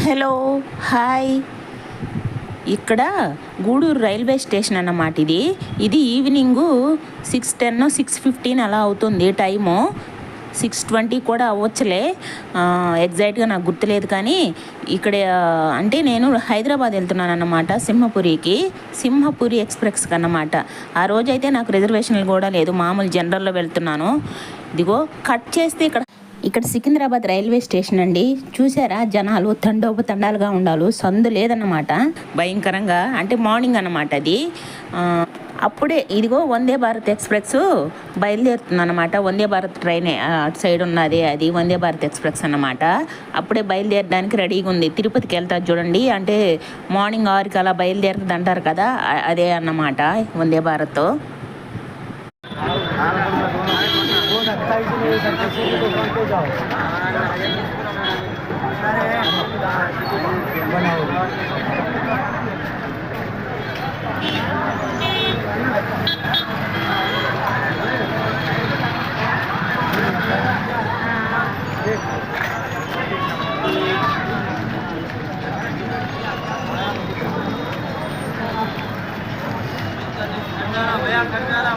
Hello hi. ఇక్కడ Gudur railway station అన్నమాట. ఇది ఈవినింగు 6:10 6:15 అలా అవుతుంది. టైము 6:20 కూడా అవ్వచ్చులే, ఎగ్జాక్ట్గా నాకు గుర్తులేదు. కానీ ఇక్కడ అంటే నేను హైదరాబాద్ వెళ్తున్నాను అన్నమాట, సింహపురి ఎక్స్ప్రెస్కి అన్నమాట. ఆ రోజైతే నాకు రిజర్వేషన్లు కూడా లేదు, మామూలు జనరల్లో వెళ్తున్నాను. ఇదిగో కట్ చేస్తే ఇక్కడ సికింద్రాబాద్ రైల్వే స్టేషన్ అండి. చూసారా, జనాలు తండోపతండాలుగా ఉండాలి, సందు లేదన్నమాట భయంకరంగా. అంటే మార్నింగ్ అన్నమాట అది. అప్పుడే ఇదిగో వందే భారత్ ఎక్స్ప్రెస్ బయలుదేరుతుంది అన్నమాట. వందే భారత్ ట్రైనే అటు సైడ్ ఉన్నది, అది వందే భారత్ ఎక్స్ప్రెస్ అన్నమాట. అప్పుడే బయలుదేరడానికి రెడీగా ఉంది. తిరుపతికి వెళ్తారు చూడండి, అంటే మార్నింగ్ 6కి అలా బయలుదేరుతుంది అంటారు కదా, అదే అన్నమాట వందే భారత్.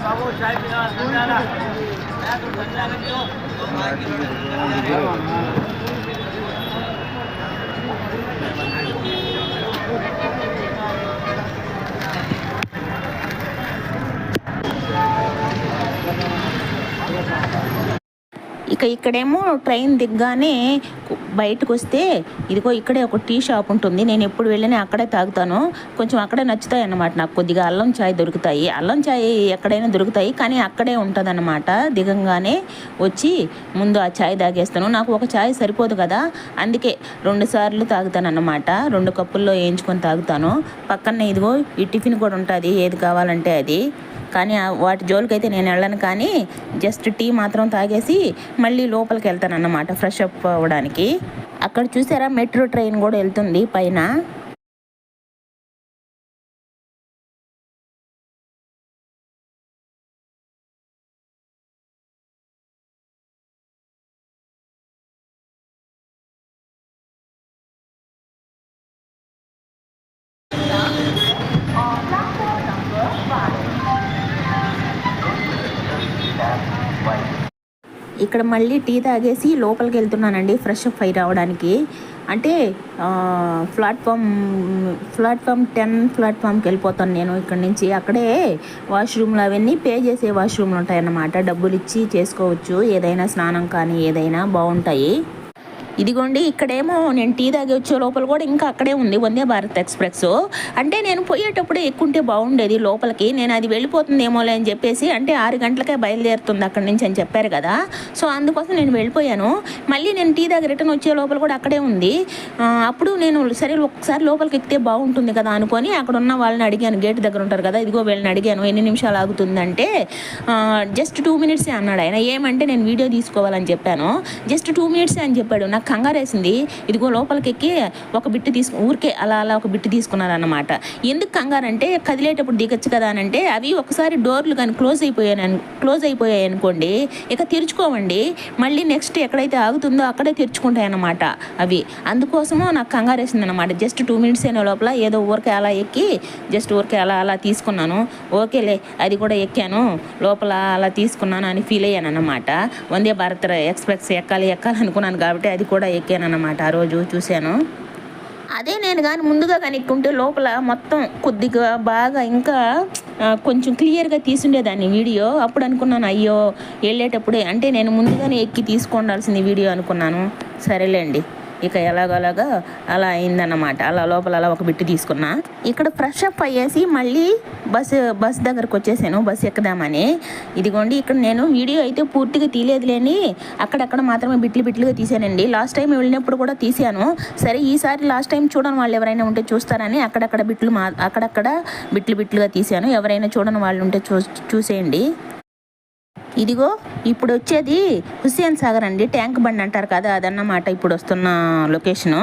बाबू चाय पीना ఇక్కడేమో ట్రైన్ దిగ్గానే బయటకు వస్తే ఇదిగో ఇక్కడే ఒక టీ షాప్ ఉంటుంది. నేను ఎప్పుడు వెళ్ళినా అక్కడే తాగుతాను. కొంచెం అక్కడే నచ్చుతాయి అన్నమాట నాకు. కొద్దిగా అల్లం చాయ్ దొరుకుతాయి. అల్లం చాయ్ ఎక్కడైనా దొరుకుతాయి, కానీ అక్కడే ఉంటుంది అన్నమాట. దిగంగానే వచ్చి ముందు ఆ చాయ్ తాగేస్తాను. నాకు ఒక చాయ్ సరిపోదు కదా, అందుకే 2 సార్లు తాగుతాను అన్నమాట. 2 కప్పుల్లో వేయించుకొని తాగుతాను. పక్కనే ఇదిగో ఈ టిఫిన్ కూడా ఉంటుంది, ఏది కావాలంటే అది. కానీ వాటి జోలికైతే నేను వెళ్ళను, కానీ జస్ట్ టీ మాత్రం తాగేసి మళ్ళీ లోపలికి వెళ్తాను అన్నమాట ఫ్రెష్ అప్ అవ్వడానికి. అక్కడ చూసారా, మెట్రో ట్రైన్ కూడా వెళ్తుంది పైన. ఇక్కడ మళ్ళీ టీ తాగేసి లోపలికి వెళ్తున్నానండి ఫ్రెష్ అప్ అయి రావడానికి. అంటే ప్లాట్ఫామ్ 10 ప్లాట్ఫామ్కి వెళ్ళిపోతాను నేను ఇక్కడ నుంచి. అక్కడే వాష్రూమ్లు అవన్నీ పే చేసే వాష్రూమ్లు ఉంటాయన్నమాట. డబ్బులు ఇచ్చి చేసుకోవచ్చు, ఏదైనా స్నానం కానీ ఏదైనా బాగుంటాయి. ఇదిగోండి, ఇక్కడేమో నేను టీ తాగి వచ్చే లోపల కూడా ఇంకా అక్కడే ఉంది వందే భారత్ ఎక్స్ప్రెస్. అంటే నేను పోయేటప్పుడే ఎక్కుంటే బాగుండేది లోపలికి. నేను అది వెళ్ళిపోతుందేమోలే అని చెప్పేసి, అంటే 6 గంటలకే బయలుదేరుతుంది అక్కడి నుంచి అని చెప్పారు కదా, సో అందుకోసం నేను వెళ్ళిపోయాను. మళ్ళీ నేను టీ తాగి రిటర్న్ వచ్చే లోపల కూడా అక్కడే ఉంది. అప్పుడు నేను సరే ఒకసారి లోపలికి ఎక్కితే బాగుంటుంది కదా అనుకొని అక్కడ ఉన్న వాళ్ళని అడిగాను, గేట్ దగ్గర ఉంటారు కదా, ఇదిగో వీళ్ళని అడిగాను ఎన్ని నిమిషాలు ఆగుతుందంటే జస్ట్ 2 మినిట్సే అన్నాడు ఆయన. ఏమంటే నేను వీడియో తీసుకోవాలని చెప్పాను. జస్ట్ 2 మినిట్సే అని చెప్పాడు. నాకు కంగారేసింది. ఇదిగో లోపలికి ఎక్కి ఒక బిట్టు ఊరికే అలా ఒక బిట్టు తీసుకున్నారన్నమాట. ఎందుకు కంగారంటే కదిలేటప్పుడు దిగచ్చు కదా అని అంటే, అవి ఒకసారి డోర్లు కానీ క్లోజ్ అయిపోయాయి అనుకోండి, ఇక తెరుచుకోవండి. మళ్ళీ నెక్స్ట్ ఎక్కడైతే ఆగుతుందో అక్కడే తెరుచుకుంటాయి అన్నమాట అవి. అందుకోసము నాకు కంగారేసింది అనమాట. జస్ట్ 2 మినిట్స్ అయిన లోపల ఏదో ఊరికే అలా ఎక్కి జస్ట్ ఊరికే అలా తీసుకున్నాను. ఓకేలే, అది కూడా ఎక్కాను, లోపల అలా తీసుకున్నాను అని ఫీల్ అయ్యాను అన్నమాట. వందే భారత్ ఎక్స్ప్రెస్ ఎక్కాలి అనుకున్నాను కాబట్టి అది కూడా ఎక్కాను అన్నమాట. ఆ రోజు చూశాను. అదే నేను కానీ ముందుగా కనుక్కుంటే లోపల మొత్తం కొద్దిగా బాగా ఇంకా కొంచెం క్లియర్గా తీసుండేదాన్ని వీడియో. అప్పుడు అనుకున్నాను, అయ్యో వెళ్ళేటప్పుడే అంటే నేను ముందుగానే ఎక్కి తీసుకుండాల్సింది వీడియో అనుకున్నాను. సరేలేండి, ఇక ఎలాగోలాగా అలా అయిందన్నమాట. అలా లోపల అలా ఒక బిట్టు తీసుకున్నా. ఇక్కడ ఫ్రెష్ అప్ అయ్యేసి మళ్ళీ బస్ దగ్గరకు వచ్చేసాను, బస్ ఎక్కుదామని. ఇదిగోండి, ఇక్కడ నేను వీడియో అయితే పూర్తిగా తీయలేదులేని అక్కడక్కడ మాత్రమే బిట్లుగా తీసానండి. లాస్ట్ టైం వెళ్ళినప్పుడు కూడా తీసాను. సరే ఈసారి లాస్ట్ టైం చూడని వాళ్ళు ఎవరైనా ఉంటే చూస్తారని అక్కడక్కడ బిట్లుగా తీసాను. ఎవరైనా చూడని వాళ్ళు ఉంటే చూసేయండి. ఇదిగో ఇప్పుడు వచ్చేది హుస్సేన్ సాగర్ అండి, ట్యాంక్ బండ్ అంటారు కదా, అదన్నమాట ఇప్పుడు వస్తున్న లొకేషను.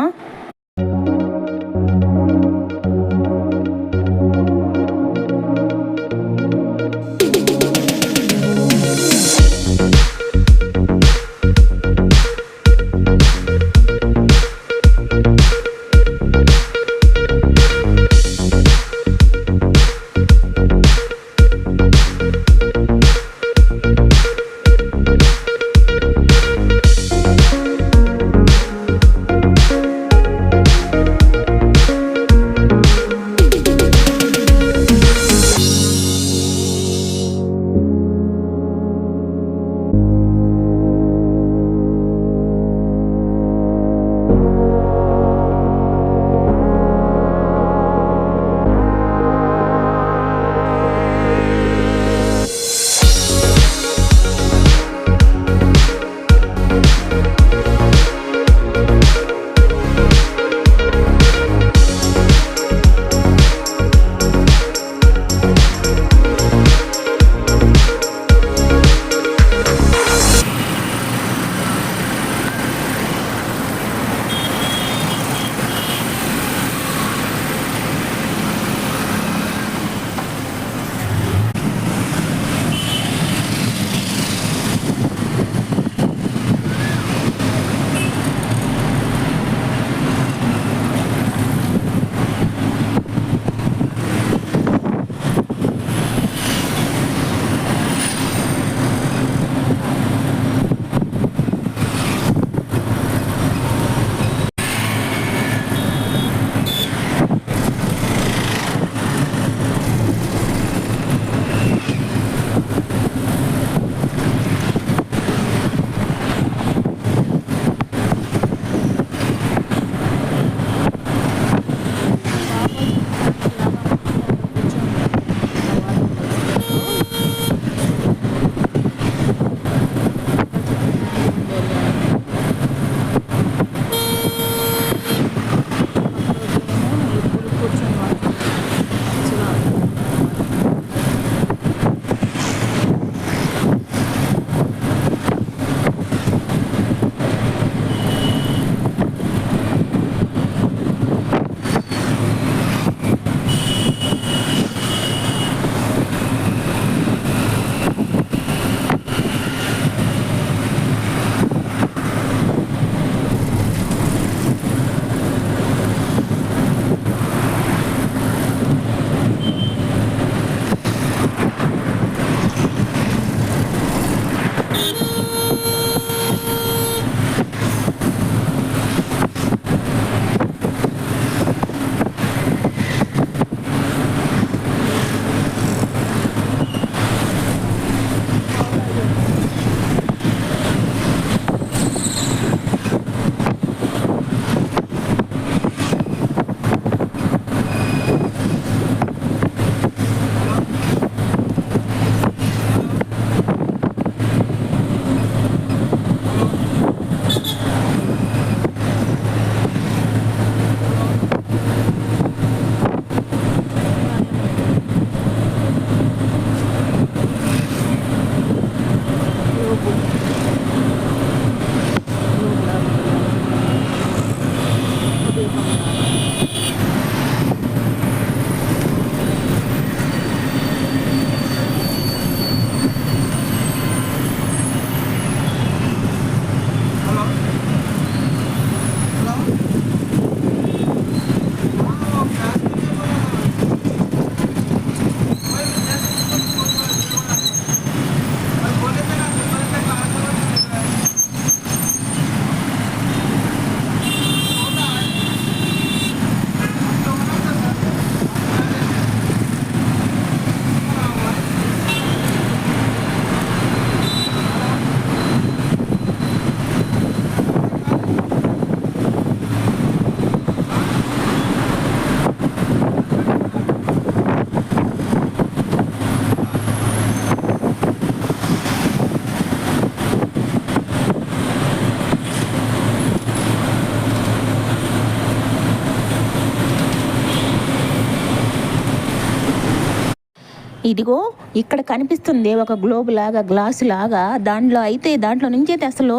ఇదిగో ఇక్కడ కనిపిస్తుంది ఒక గ్లోబ్ లాగా గ్లాస్ లాగా, దాంట్లో నుంచి అయితే అసలు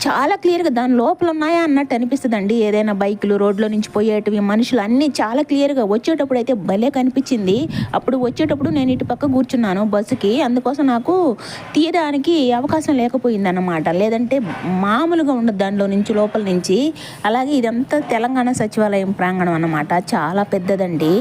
చాలా క్లియర్గా దాని లోపల ఉన్నాయా అన్నట్టు అనిపిస్తుందండి. ఏదైనా బైకులు రోడ్లో నుంచి పోయేటివి మనుషులు అన్నీ చాలా క్లియర్గా వచ్చేటప్పుడు అయితే భలే కనిపించింది. అప్పుడు వచ్చేటప్పుడు నేను ఇటు పక్క కూర్చున్నాను బస్సుకి, అందుకోసం నాకు తీయడానికి అవకాశం లేకపోయింది అన్నమాట. లేదంటే మామూలుగా ఉండదు దాంట్లో నుంచి లోపల నుంచి. అలాగే ఇదంతా తెలంగాణ సచివాలయం ప్రాంగణం అన్నమాట, చాలా పెద్దదండి.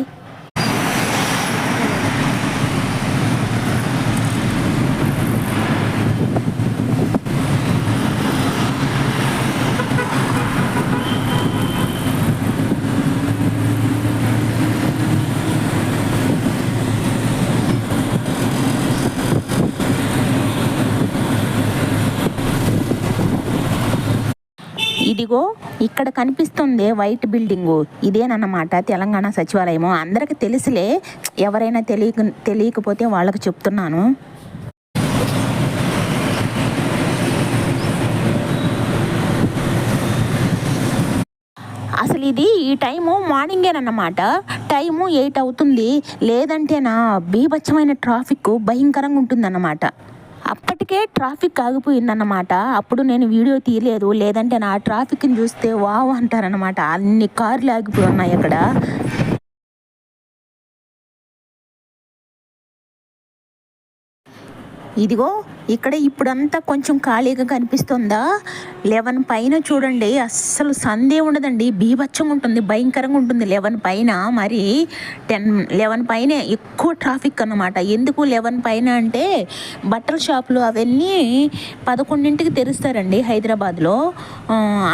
ఇదిగో ఇక్కడ కనిపిస్తుంది వైట్ బిల్డింగు, ఇదేనన్నమాట తెలంగాణ సచివాలయము. అందరికి తెలుసులే, ఎవరైనా తెలియకపోతే వాళ్ళకి చెప్తున్నాను. అసలు ఇది ఈ టైము మార్నింగేనన్నమాట, టైము 8 అవుతుంది. లేదంటే నా బీభత్సమైన ట్రాఫిక్ భయంకరంగా ఉంటుందన్నమాట. అప్పటికే ట్రాఫిక్ ఆగిపోయిందన్నమాట. అప్పుడు నేను వీడియో తీయలేదు, లేదంటే నా ట్రాఫిక్ని చూస్తే వావ్ అంటారనమాట. అన్ని కార్లు ఆగిపోయి ఉన్నాయి అక్కడ. ఇదిగో ఇక్కడ ఇప్పుడంతా కొంచెం ఖాళీగా కనిపిస్తుందా. 11 పైన చూడండి అస్సలు సందే ఉండదండి, బీభత్సంగా ఉంటుంది, భయంకరంగా ఉంటుంది 11 పైన. మరి 11 పైనే ఎక్కువ ట్రాఫిక్ అన్నమాట. ఎందుకు 11 పైన అంటే బట్టల షాపులు అవన్నీ 11ంటికి తెరుస్తారండి హైదరాబాద్లో.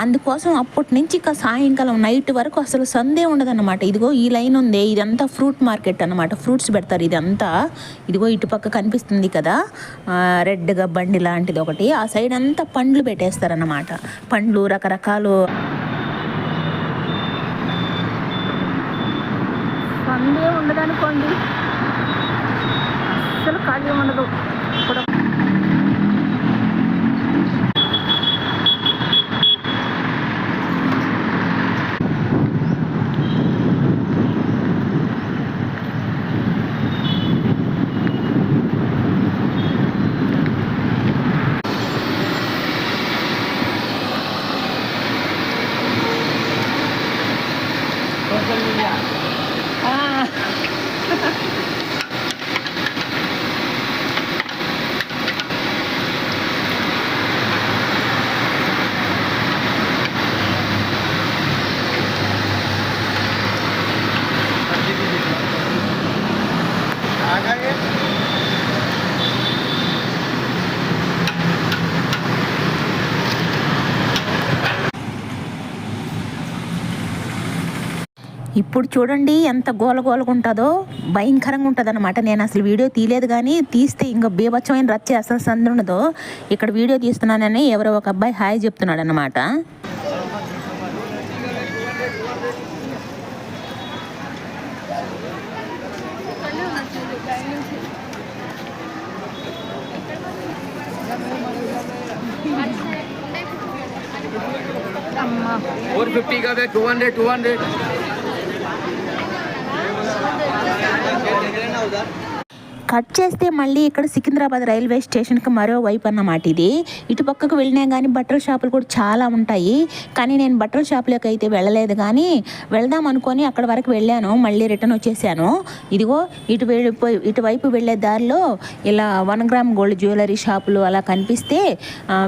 అందుకోసం అప్పటి నుంచి ఇక సాయంకాలం నైట్ వరకు అసలు సందే ఉండదన్నమాట. ఇదిగో ఈ లైన్ ఉంది, ఇదంతా ఫ్రూట్ మార్కెట్ అన్నమాట, ఫ్రూట్స్ పెడతారు ఇదంతా. ఇదిగో ఇటుపక్క కనిపిస్తుంది కదా రెడ్గా బండి లాంటిది ఒకటి, ఆ సైడ్ అంతా పండ్లు పెట్టేస్తారన్నమాట. పండ్లు రకరకాలు. సందే ఉండదనుకోండి, అసలు ఖాళీ ఉండదు ఇప్పుడు. ఇప్పుడు చూడండి ఎంత గోలగోలగా ఉంటుందో, భయంకరంగా ఉంటుంది అనమాట. నేను అసలు వీడియో తీయలేదు, కానీ తీస్తే ఇంకా బీభత్సమైన రచ్చ అసలు సందు ఉండదో. ఇక్కడ వీడియో తీస్తున్నానని ఎవరో ఒక అబ్బాయి హాయ్ చెప్తున్నాడు అనమాట. और 50 का 200 కట్ చేస్తే మళ్ళీ ఇక్కడ సికింద్రాబాద్ రైల్వే స్టేషన్కి మరో వైపు అన్నమాట ఇది. ఇటు పక్కకు వెళ్ళినా కానీ బట్టల షాపులు కూడా చాలా ఉంటాయి, కానీ నేను బట్టల షాపులోకి అయితే వెళ్ళలేదు, కానీ వెళ్దాం అనుకొని అక్కడ వరకు వెళ్ళాను, మళ్ళీ రిటర్న్ వచ్చేసాను. ఇదిగో ఇటువైపు వెళ్ళే దారిలో ఇలా 1 గ్రామ్ గోల్డ్ జ్యువెలరీ షాపులు అలా కనిపిస్తే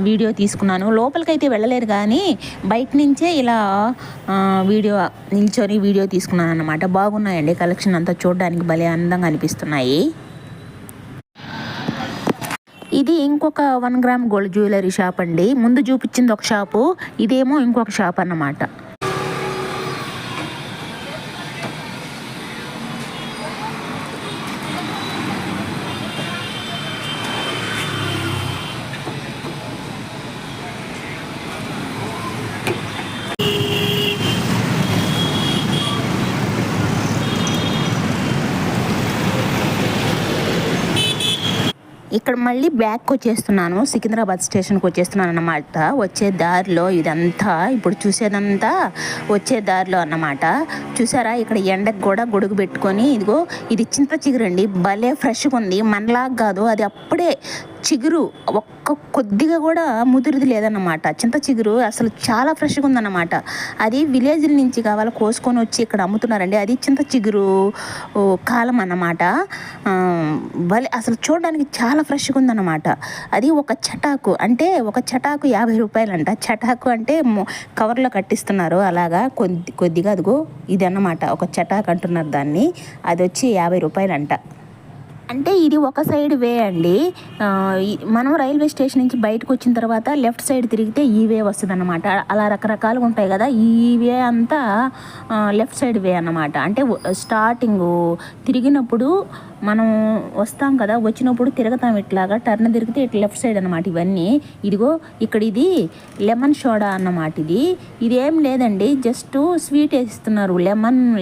వీడియో తీసుకున్నాను. లోపలికైతే వెళ్ళలేదు, కానీ బయట నుంచే ఇలా నిల్చొని వీడియో తీసుకున్నాను అన్నమాట. బాగున్నాయండి కలెక్షన్ అంతా, చూడడానికి భలే అందంగా అనిపిస్తున్నాయి. ఇది ఇంకొక 1 గ్రామ్ గోల్డ్ జ్యువెలరీ షాప్ అండి. ముందు చూపించింది ఒక షాపు, ఇదేమో ఇంకొక షాప్ అన్నమాట. ఇక్కడ మళ్ళీ బ్యాక్ వచ్చేస్తున్నాను, సికింద్రాబాద్ స్టేషన్కి వచ్చేస్తున్నాను అన్నమాట. వచ్చే దారిలో ఇదంతా ఇప్పుడు చూసేదంతా వచ్చే దారిలో అన్నమాట. చూసారా ఇక్కడ ఎండకు కూడా గొడుగు పెట్టుకొని, ఇదిగో ఇది చింత చిగురండి, భలే ఫ్రెష్గా ఉంది. మనలాగా కాదు, అది అప్పుడే చిగురు, ఒక్క కొద్దిగా కూడా ముదిరిది లేదన్నమాట. చింత చిగురు అసలు చాలా ఫ్రెష్గా ఉందన్నమాట. అది విలేజ్ల నుంచి కావాలి కోసుకొని వచ్చి ఇక్కడ అమ్ముతున్నారండి. అది చింత చిగురు కాలం అన్నమాట. భలే అసలు చూడడానికి చాలా ఫ్రెష్గా ఉందన్నమాట. అది ఒక చటాకు, అంటే ఒక చటాకు 50 రూపాయలంట. చటాకు అంటే కవర్లో కట్టిస్తున్నారు అలాగా కొద్దిగా, అదిగో ఇది అన్నమాట ఒక చటాకు అంటున్నారు దాన్ని. అది వచ్చి 50 రూపాయలంట. అంటే ఇది ఒక సైడ్ వే అండి. మనం రైల్వే స్టేషన్ నుంచి బయటకు వచ్చిన తర్వాత లెఫ్ట్ సైడ్ తిరిగితే ఈ వే వస్తుంది అన్నమాట. అలా రకరకాలుగా ఉంటాయి కదా, ఈ వే అంతా లెఫ్ట్ సైడ్ వే అన్నమాట. అంటే స్టార్టింగ్ తిరిగినప్పుడు మనం వస్తాం కదా, వచ్చినప్పుడు తిరుగుతాం ఇట్లాగా, టర్న్ తిరిగితే ఇట్లా లెఫ్ట్ సైడ్ అన్నమాట ఇవన్నీ. ఇదిగో ఇక్కడ ఇది లెమన్ సోడా అన్నమాట. ఇదేం లేదండి, జస్ట్ స్వీట్ వేసిస్తున్నారు.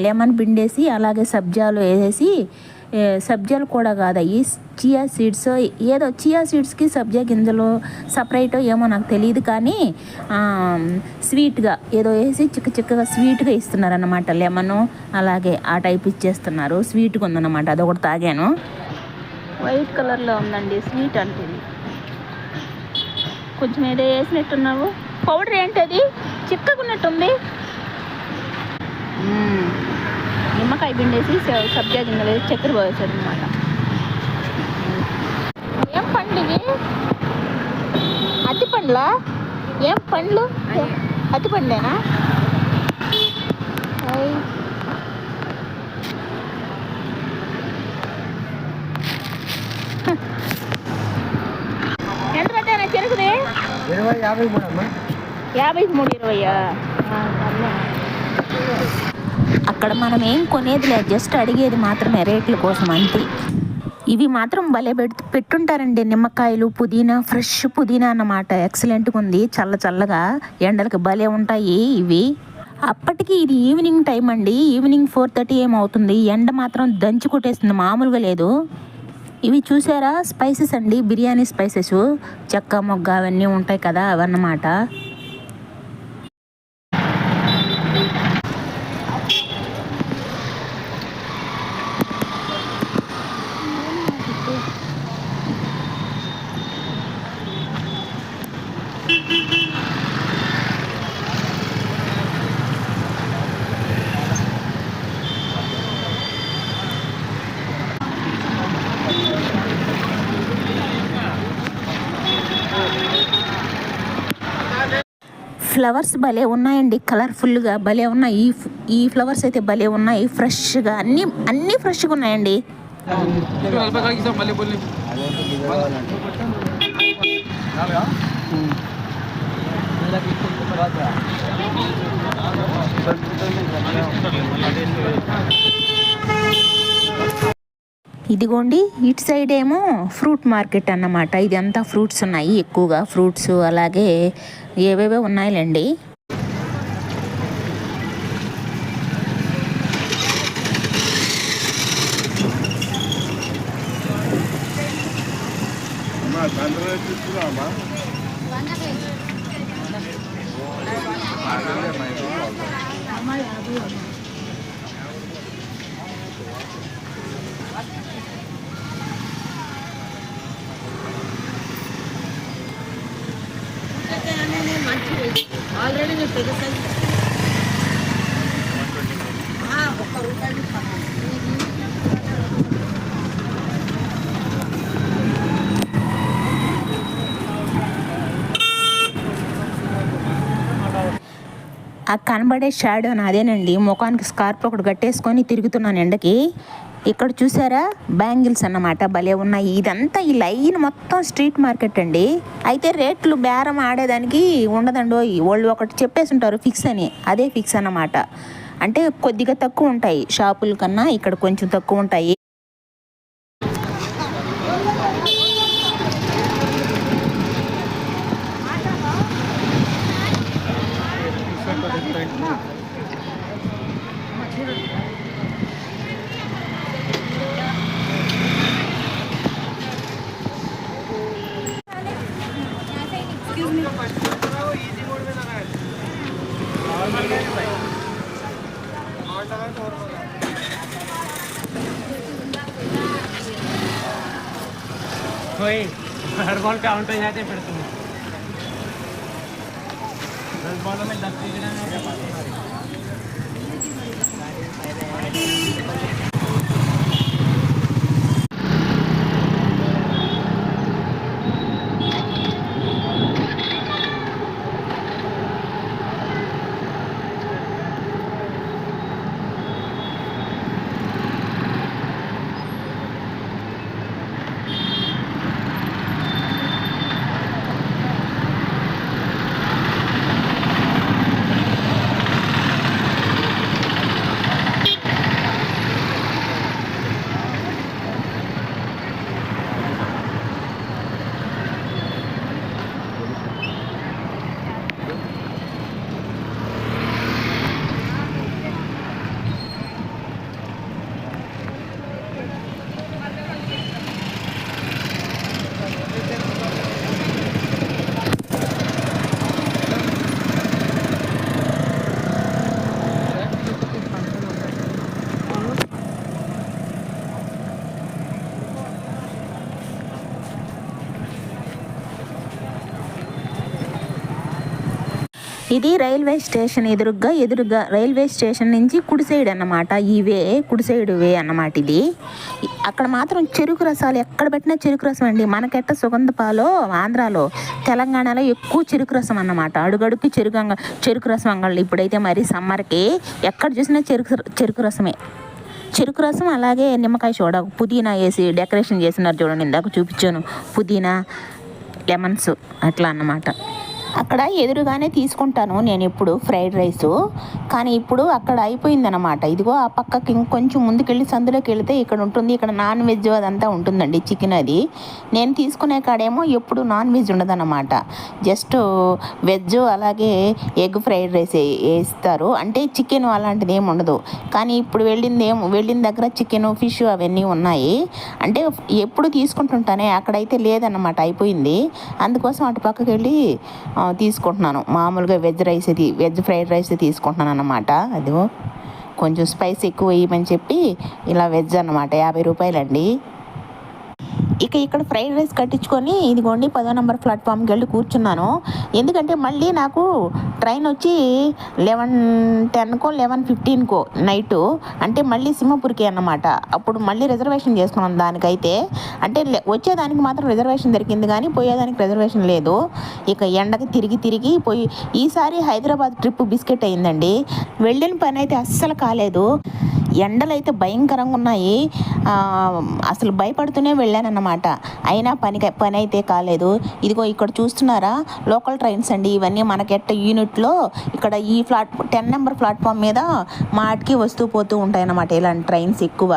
లెమన్ పిండేసి అలాగే సబ్జాలు వేసేసి, సబ్జాలు కూడా కాదు ఈ చియా సీడ్స్, ఏదో చియా సీడ్స్కి సబ్జా గింజలు సపరేటో ఏమో నాకు తెలియదు, కానీ స్వీట్గా ఏదో వేసి చిక్కగా స్వీట్గా ఇస్తున్నారు అన్నమాట. లెమను అలాగే ఆ టైప్ ఇచ్చేస్తున్నారు. స్వీట్గా ఉందన్నమాట. అదొకటి తాగాను, వైట్ కలర్లో ఉందండి స్వీట్ అంటే. కొంచెం ఏదో వేసినట్టున్నావు, పౌడర్ ఏంటది చిక్కగా ఉన్నట్టుంది. నిమ్మకాయ పిండేసి సబ్జా గింజలు వేసి చక్కెర పోసారు అనమాట. ఏం పండ్లు ఇవి? అత్తి పండ్లా? ఏం పండ్లు? అత్తి పండ్లేనా? ఎంత పడ్డానా చెరుకుది? 53 20. అక్కడ మనం ఏం కొనేది లేదు, జస్ట్ అడిగేది మాత్రమే రేట్ల కోసం అంతే. ఇవి మాత్రం భలే పెట్టుంటారండి, నిమ్మకాయలు, పుదీనా, ఫ్రెష్ పుదీనా అన్నమాట. ఎక్సలెంట్గా ఉంది, చల్లగా ఎండలకు భలే ఉంటాయి ఇవి. అప్పటికి ఇది ఈవినింగ్ టైం అండి, ఈవినింగ్ 4:30 ఏమవుతుంది. ఎండ మాత్రం దంచి కొట్టేస్తుంది, మామూలుగా లేదు. ఇవి చూసారా స్పైసెస్ అండి, బిర్యానీ స్పైసెస్, చెక్క మొగ్గ అవన్నీ ఉంటాయి కదా అవన్నమాట. ఫ్లవర్స్ భలే ఉన్నాయండి, కలర్ఫుల్గా భలే ఉన్నాయి. ఈ ఫ్లవర్స్ అయితే భలే ఉన్నాయి, ఫ్రెష్గా అన్నీ ఫ్రెష్గా ఉన్నాయండి. ఇదిగోండి ఇటు సైడ్ ఏమో ఫ్రూట్ మార్కెట్ అన్నమాట. ఇది అంతా ఫ్రూట్స్ ఉన్నాయి, ఎక్కువగా ఫ్రూట్స్ అలాగే ఏవేవో ఉన్నాయిలేండి. ఆల్రెడీ నేను పెద్దసారి ₹1 ఆ కనబడే షాడో అదేనండి. ముఖానికి స్కార్ప్ ఒకటి కట్టేసుకొని తిరుగుతున్నాను ఎండకి. ఇక్కడ చూసారా బ్యాంగిల్స్ అన్నమాట, భలే ఉన్నాయి. ఇదంతా ఈ లైన్ మొత్తం స్ట్రీట్ మార్కెట్ అండి. అయితే రేట్లు బేరం ఆడేదానికి ఉండదండో, వాళ్ళు ఒకటి చెప్పేసి ఉంటారు ఫిక్స్ అని, అదే ఫిక్స్ అన్నమాట. అంటే కొద్దిగా తక్కువ ఉంటాయి షాపుల కన్నా, ఇక్కడ కొంచెం తక్కువ ఉంటాయి. कोई हर बॉल काउंट हो जाते फिर तुम 10 बॉलों में 10 विकेट ఇది రైల్వే స్టేషన్ ఎదురుగా రైల్వే స్టేషన్ నుంచి కుడి సైడ్ అన్నమాట. ఈ వే కుడి సైడ్ వే అన్నమాట. ఇది అక్కడ మాత్రం చెరుకు రసాలు ఎక్కడ పెట్టినా చెరుకు రసం అండి. మనకెట్ట సుగంధ పాలో ఆంధ్రాలో, తెలంగాణలో ఎక్కువ చెరుకు రసం అన్నమాట. అడుగడుక్కి చెరుకు రసం అంగళ్ళు. ఇప్పుడైతే మరి సమ్మర్కి ఎక్కడ చూసినా చెరుకు రసమే. చెరుకు రసం అలాగే నిమ్మకాయ సోడా, పుదీనా వేసి డెకరేషన్ చేసినారు చూడండి, ఇందాక చూపించాను. పుదీనా, లెమన్స్ అట్లా అన్నమాట. అక్కడ ఎదురుగానే తీసుకుంటాను నేను ఎప్పుడు ఫ్రైడ్ రైసు, కానీ ఇప్పుడు అక్కడ అయిపోయిందనమాట. ఇదిగో ఆ పక్కకి ఇంకొంచెం ముందుకెళ్ళి సందులోకి వెళితే ఇక్కడ ఉంటుంది. ఇక్కడ నాన్ వెజ్ అదంతా ఉంటుందండి, చికెన్ అది. నేను తీసుకునే కాడేమో ఎప్పుడు నాన్ వెజ్ ఉండదన్నమాట. జస్ట్ వెజ్ అలాగే ఎగ్ ఫ్రైడ్ రైస్ వేస్తారు, అంటే చికెన్ అలాంటిది ఏమి ఉండదు. కానీ ఇప్పుడు వెళ్ళిన దగ్గర చికెన్, ఫిష్ అవన్నీ ఉన్నాయి. అంటే ఎప్పుడు తీసుకుంటుంటానే, అక్కడైతే లేదన్నమాట, అయిపోయింది. అందుకోసం అటు పక్కకి వెళ్ళి తీసుకుంటున్నాను. మామూలుగా వెజ్ ఫ్రైడ్ రైస్ తీసుకుంటున్నాను అన్నమాట. అదిగో కొంచెం స్పైస్ ఎక్కువ వేయమని చెప్పి ఇలా వెజ్ అన్నమాట. 50 రూపాయలండి. ఇక ఇక్కడ ఫ్రైడ్ రైస్ కట్టించుకొని ఇదిగోండి 10వ నెంబర్ ప్లాట్ఫామ్కి వెళ్ళి కూర్చున్నాను. ఎందుకంటే మళ్ళీ నాకు ట్రైన్ వచ్చి 11:10కో 11:15కో నైటు, అంటే మళ్ళీ సింహపూర్కి అన్నమాట. అప్పుడు మళ్ళీ రిజర్వేషన్ చేసుకున్నాను దానికైతే. అంటే వచ్చేదానికి మాత్రం రిజర్వేషన్ దొరికింది, కానీ పోయేదానికి రిజర్వేషన్ లేదు. ఇక ఎండకి తిరిగి పోయి ఈసారి హైదరాబాద్ ట్రిప్ బిస్కెట్ అయిందండి. వెళ్ళిన పని అయితే అస్సలు కాలేదు. ఎండలు అయితే భయంకరంగా ఉన్నాయి. అసలు భయపడుతూనే వెళ్ళానన్నమాట. అయినా పని అయితే కాలేదు. ఇదిగో ఇక్కడ చూస్తున్నారా, లోకల్ ట్రైన్స్ అండి ఇవన్నీ. మనకెట్ట యూనిట్లో ఇక్కడ ఈ 10 నెంబర్ ప్లాట్ఫామ్ మీద మాటికి వస్తూ పోతూ ఉంటాయన్నమాట ఇలాంటి ట్రైన్స్ ఎక్కువ.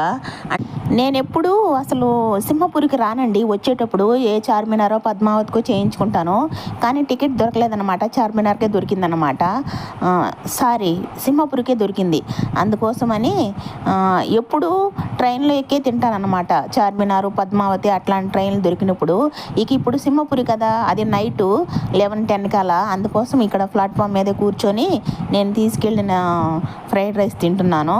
నేను ఎప్పుడు అసలు సింహపూర్కి రానండి. వచ్చేటప్పుడు ఏ చార్మినారో పద్మావతికో చేయించుకుంటాను, కానీ టికెట్ దొరకలేదన్నమాట. చార్మినార్కే దొరికిందన్నమాట. సింహపూర్కే దొరికింది. అందుకోసమని ఎప్పుడు ట్రైన్లో ఎక్కే తింటానన్నమాట. చార్మినారు, పద్మావతి అట్లాంటి ట్రైన్లు దొరికినప్పుడు. ఇప్పుడు సింహపురి కదా, అది నైటు 11:10 అలా. అందుకోసం ఇక్కడ ప్లాట్ఫామ్ మీద కూర్చొని నేను తీసుకెళ్ళిన ఫ్రైడ్ రైస్ తింటున్నాను.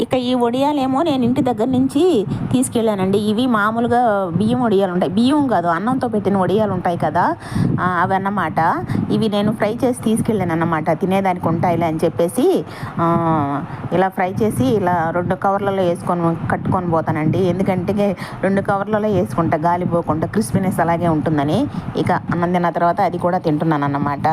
ఇక ఈ వడియాలేమో నేను ఇంటి దగ్గర నుంచి తీసుకెళ్ళానండి. ఇవి మామూలుగా బియ్యం వడియాలు ఉంటాయి, బియ్యం కాదు అన్నంతో పెట్టిన వడియాలు ఉంటాయి కదా, అవన్నమాట. ఇవి నేను ఫ్రై చేసి తీసుకెళ్ళాను అన్నమాట. తినేదానికి ఉంటాయిలే అని చెప్పేసి ఇలా ఫ్రై చేసి ఇలా 2 కవర్లలో కట్టుకొని పోతానండి. ఎందుకంటే 2 కవర్లలో వేసుకుంటా, గాలిపోకుండా క్రిస్పీనెస్ అలాగే ఉంటుందని. ఇక అన్నం తిన్న తర్వాత అది కూడా తింటున్నాను అన్నమాట.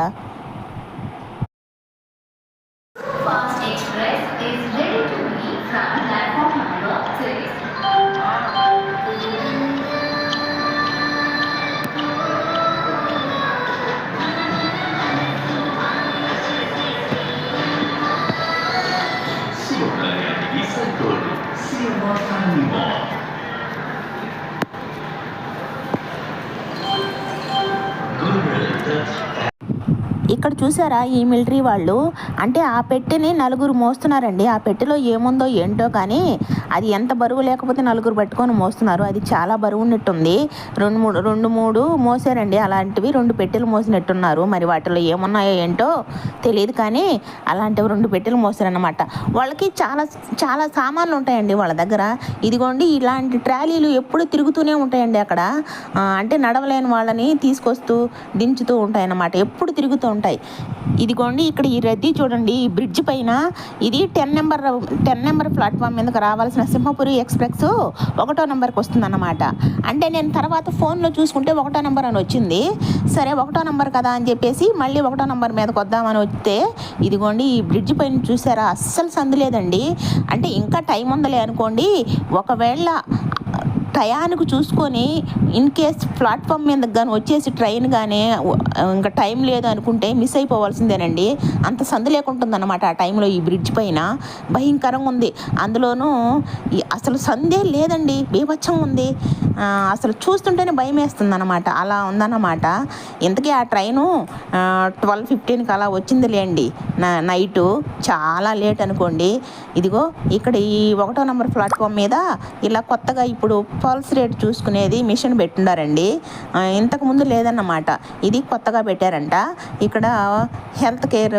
చూసారా ఈ మిలిటరీ వాళ్ళు అంటే ఆ పెట్టెని నలుగురు మోస్తున్నారండి. ఆ పెట్టెలో ఏముందో ఏంటో కానీ అది ఎంత బరువు లేకపోతే నలుగురు పట్టుకొని మోస్తున్నారు. అది చాలా బరువు ఉన్నట్టుంది. రెండు మూడు మోసారండి అలాంటివి. 2 పెట్టెలు మోసినట్టున్నారు. మరి వాటిలో ఏమున్నాయో ఏంటో తెలియదు కానీ అలాంటివి 2 పెట్టెలు మోసారన్నమాట. వాళ్ళకి చాలా చాలా సామాన్లు ఉంటాయండి వాళ్ళ దగ్గర. ఇదిగోండి ఇలాంటి ట్రాలీలు ఎప్పుడు తిరుగుతూనే ఉంటాయండి అక్కడ. అంటే నడవలేని వాళ్ళని తీసుకొస్తూ దించుతూ ఉంటాయన్నమాట. ఎప్పుడు తిరుగుతూ ఉంటాయి. ఇదిగోండి ఇక్కడ ఈ రద్దీ చూడండి. ఈ బ్రిడ్జ్ పైన ఇది 10 నెంబర్ ప్లాట్ఫామ్ మీదకి రావాల్సిన సింహపురి ఎక్స్ప్రెస్ 1వ నెంబర్కి వస్తుందన్నమాట. అంటే నేను తర్వాత ఫోన్లో చూసుకుంటే 1వ నెంబర్ అని వచ్చింది. సరే 1వ నెంబర్ కదా అని చెప్పేసి మళ్ళీ 1వ నెంబర్ మీదకి వద్దామని వస్తే ఇదిగోండి ఈ బ్రిడ్జ్ పైన చూసారా అస్సలు సందు లేదండి. అంటే ఇంకా టైం ఉందలే అనుకోండి. ఒకవేళ టయానికి చూసుకొని ఇన్ కేస్ ప్లాట్ఫామ్ మీద కానీ వచ్చేసి ట్రైన్ కానీ ఇంకా టైం లేదు అనుకుంటే మిస్ అయిపోవాల్సిందేనండి. అంత సందు లేకుంటుందన్నమాట ఆ టైంలో ఈ బ్రిడ్జ్ పైన. భయంకరంగా ఉంది. అందులోనూ అసలు సందే లేదండి. బీభత్సం ఉంది. అసలు చూస్తుంటేనే భయం వేస్తుంది అనమాట. అలా ఉందన్నమాట. ఇంతకీ ఆ ట్రైను 12:15కి అలా వచ్చింది లేండి నైటు. చాలా లేట్ అనుకోండి. ఇదిగో ఇక్కడ ఈ 1వ నెంబర్ ప్లాట్ఫామ్ మీద ఇలా కొత్తగా ఇప్పుడు పల్స్ రేట్ చూసుకునేది మిషన్ పెట్టున్నారండి. ఇంతకుముందు లేదన్నమాట. ఇది కొత్తగా పెట్టారంట. ఇక్కడ హెల్త్ కేర్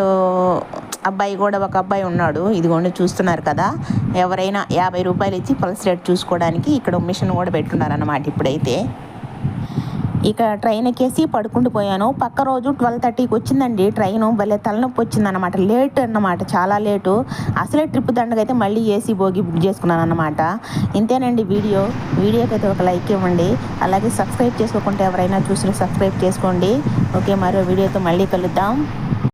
అబ్బాయి కూడా ఒక అబ్బాయి ఉన్నాడు. ఇదిగోండి చూస్తున్నారు కదా. ఎవరైనా 50 రూపాయలు ఇచ్చి పల్స్ రేట్ చూసుకోవడానికి ఇక్కడ మిషన్ కూడా పెట్టున్నారన్నమాట ఇప్పుడైతే. ఇక ట్రైన్ ఎక్కేసి పడుకుంటూ పోయాను. పక్క రోజు 12:30కి వచ్చిందండి ట్రైను. భలే తలనొప్పి వచ్చిందన్నమాట. లేట్ అన్నమాట, చాలా లేటు. అసలే ట్రిప్ దండగైతే మళ్ళీ ఏసీ బోగి బుక్ చేసుకున్నాను అన్నమాట. ఇంతేనండి వీడియోకి అయితే ఒక లైక్ ఇవ్వండి. అలాగే సబ్స్క్రైబ్ చేసుకోకుంటే ఎవరైనా చూసి సబ్స్క్రైబ్ చేసుకోండి. ఓకే, మరో వీడియోతో మళ్ళీ కలుద్దాం.